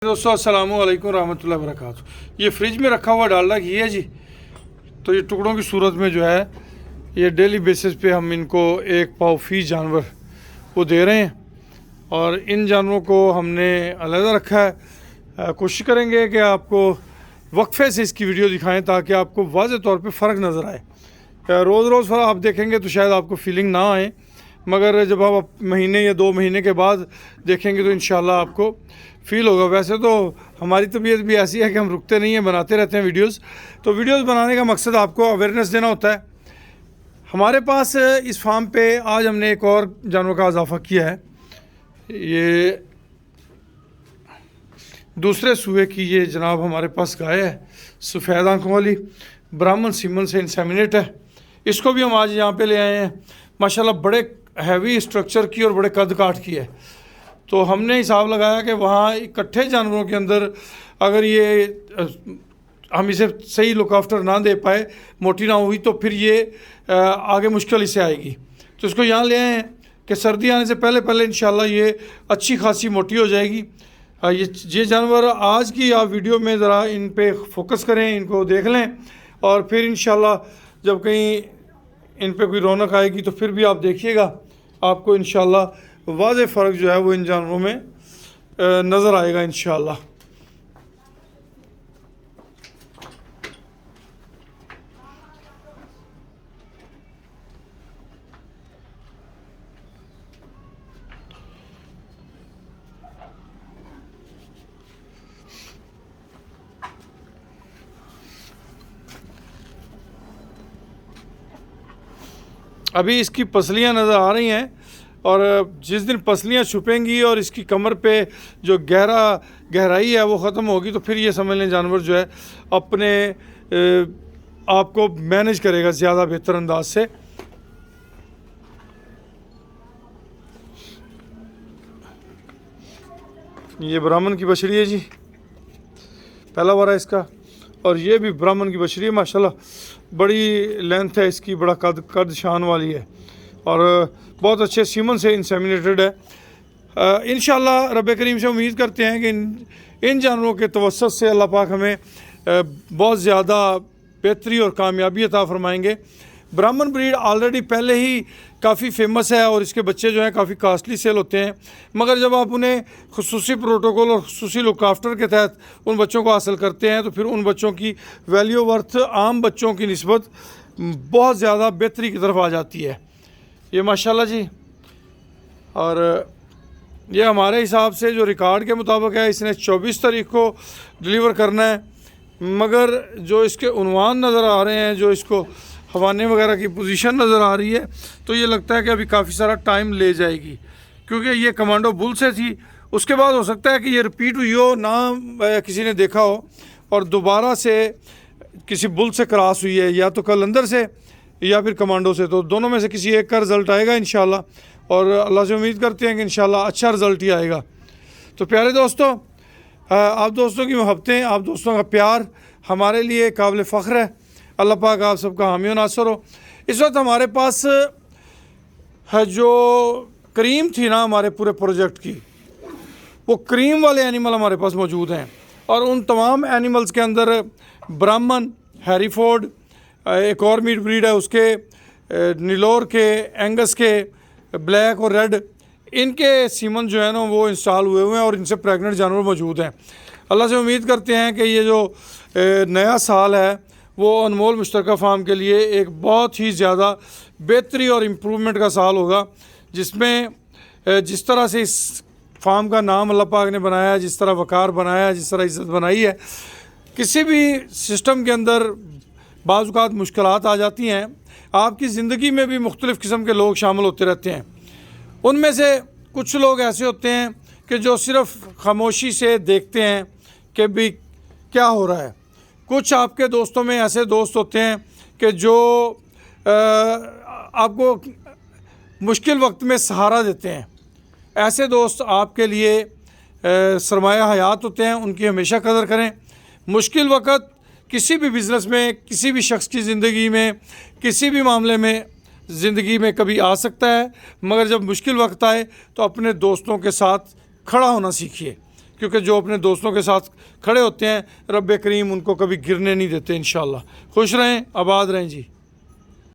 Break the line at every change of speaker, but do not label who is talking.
दोस्तों अस्सलाम वालेकुम रहमतुल्लाहि व बरकातुहू। ये फ्रिज में रखा हुआ डालडा घी है जी। तो ये टुकड़ों की सूरत में जो है ये डेली बेसिस पे हम इनको 1 पाव फी जानवर वो दे रहे हैं और इन जानवरों को हमने अलग रखा है। कोशिश करेंगे कि आपको वक्फे से इसकी वीडियो दिखाएं ताकि आपको वाज़े तौर पे फ़र्क नज़र आए। रोज़ रोज़ आप देखेंगे तो शायद आपको फीलिंग ना आए, मगर जब आप महीने या 2 महीने के बाद देखेंगे तो इंशाल्लाह आपको फ़ील होगा। वैसे तो हमारी तबीयत भी ऐसी है कि हम रुकते नहीं हैं, बनाते रहते हैं वीडियोस। तो वीडियोस बनाने का मकसद आपको अवेयरनेस देना होता है। हमारे पास इस फार्म पे आज हमने एक और जानवर का इजाफ़ा किया है। ये दूसरे सूबे की ये जनाब हमारे पास गाय है, सफ़ेद आंखों वाली, ब्राह्मण सीमन से इंसेमिनेट है। इसको भी हम आज यहाँ पे ले आए हैं। माशाल्लाह बड़े हैवी स्ट्रक्चर की और बड़े कद काठ की है। तो हमने हिसाब लगाया कि वहाँ इकट्ठे जानवरों के अंदर अगर ये हम इसे सही लुक आफ्टर ना दे पाए, मोटी ना हुई, तो फिर ये आगे मुश्किल इसे आएगी। तो इसको यहाँ ले आए हैं कि सर्दी आने से पहले पहले इंशाल्लाह ये अच्छी खासी मोटी हो जाएगी। ये जानवर आज की आप वीडियो में ज़रा इन पे फोकस करें, इनको देख लें और फिर इंशाल्लाह जब कहीं इन पे कोई रौनक आएगी तो फिर भी आप देखिएगा, आपको इंशाल्लाह वाज़े फ़र्क जो है वो इन जानवरों में नज़र आएगा इंशाल्लाह। अभी इसकी पसलियाँ नज़र आ रही हैं और जिस दिन पसलियाँ छुपेंगी और इसकी कमर पे जो गहराई है वो ख़त्म होगी तो फिर ये समझ लें जानवर जो है अपने आप को मैनेज करेगा ज़्यादा बेहतर अंदाज से। ये ब्राह्मण की बछड़ी है जी, पहला वारा इसका, और ये भी ब्राह्मण की बछड़ी है। माशाल्लाह बड़ी लेंथ है इसकी, बड़ा कद शान वाली है और बहुत अच्छे सीमन से इंसेमिनेटेड है। इंशाल्लाह रब करीम से उम्मीद करते हैं कि इन जानवरों के तवस्सुत से अल्लाह पाक हमें बहुत ज़्यादा बेहतरी और कामयाबी अता फरमाएंगे। ब्राह्मण ब्रीड ऑलरेडी पहले ही काफ़ी फेमस है और इसके बच्चे जो हैं काफ़ी कास्टली सेल होते हैं, मगर जब आप उन्हें खुसूसी प्रोटोकॉल और खुसूसी लुक आफ्टर के तहत उन बच्चों को हासिल करते हैं तो फिर उन बच्चों की वैल्यू वर्थ आम बच्चों की निस्बत बहुत ज़्यादा बेहतरी की तरफ आ जाती है। ये माशाल्लाह जी, और ये हमारे हिसाब से जो रिकॉर्ड के मुताबिक है इसने 24 तारीख को डिलीवर करना है, मगर जो इसके उन्वान नज़र आ रहे हैं, जो इसको हवाने वगैरह की पोजीशन नज़र आ रही है, तो ये लगता है कि अभी काफ़ी सारा टाइम ले जाएगी, क्योंकि ये कमांडो बुल से थी। उसके बाद हो सकता है कि ये रिपीट हुई हो, ना किसी ने देखा हो और दोबारा से किसी बुल से क्रॉस हुई है, या तो कलंदर से या फिर कमांडो से। तो दोनों में से किसी एक का रिज़ल्ट आएगा इंशाल्लाह, और अल्लाह से उम्मीद करते हैं कि इंशाल्लाह अच्छा रिज़ल्ट ही आएगा। तो प्यारे दोस्तों, आप दोस्तों की मोहब्बतें, आप दोस्तों का प्यार हमारे लिए काबिल फ़ख्र है। अल्लाह पाक आप सबका हामी व नासर हो। इस वक्त हमारे पास है जो क्रीम थी ना हमारे पूरे प्रोजेक्ट की, वो क्रीम वाले एनिमल हमारे पास मौजूद हैं, और उन तमाम एनिमल्स के अंदर ब्राह्मण, हैरीफोर्ड, एक और मीट ब्रीड है उसके, नीलोर के, एंगस के, ब्लैक और रेड, इनके सीमन जो है ना वो इंस्टॉल हुए हैं और इनसे प्रेग्नेंट जानवर मौजूद हैं। अल्लाह से उम्मीद करते हैं कि ये जो नया साल है वो अनमोल मुश्तरका फार्म के लिए एक बहुत ही ज़्यादा बेहतरी और इम्प्रूवमेंट का साल होगा, जिसमें जिस तरह से इस फार्म का नाम अल्लाह पाक ने बनाया है, जिस तरह वक़ार बनाया है, जिस तरह इज़्ज़त बनाई है, किसी भी सिस्टम के अंदर बाज़ औक़ात मुश्किलात आ जाती हैं। आपकी ज़िंदगी में भी मुख्तलिफ़ किस्म के लोग शामिल होते रहते हैं। उनमें से कुछ लोग ऐसे होते हैं कि जो सिर्फ़ खामोशी से देखते हैं कि भी क्या हो रहा है। कुछ आपके दोस्तों में ऐसे दोस्त होते हैं कि जो आपको मुश्किल वक्त में सहारा देते हैं। ऐसे दोस्त आपके लिए सरमाया हयात होते हैं, उनकी हमेशा कदर करें। मुश्किल वक्त किसी भी बिज़नेस में, किसी भी शख्स की ज़िंदगी में, किसी भी मामले में ज़िंदगी में कभी आ सकता है, मगर जब मुश्किल वक्त आए तो अपने दोस्तों के साथ खड़ा होना सीखिए। क्योंकि जो अपने दोस्तों के साथ खड़े होते हैं रब करीम उनको कभी गिरने नहीं देते। इंशाल्लाह खुश रहें, आबाद रहें जी।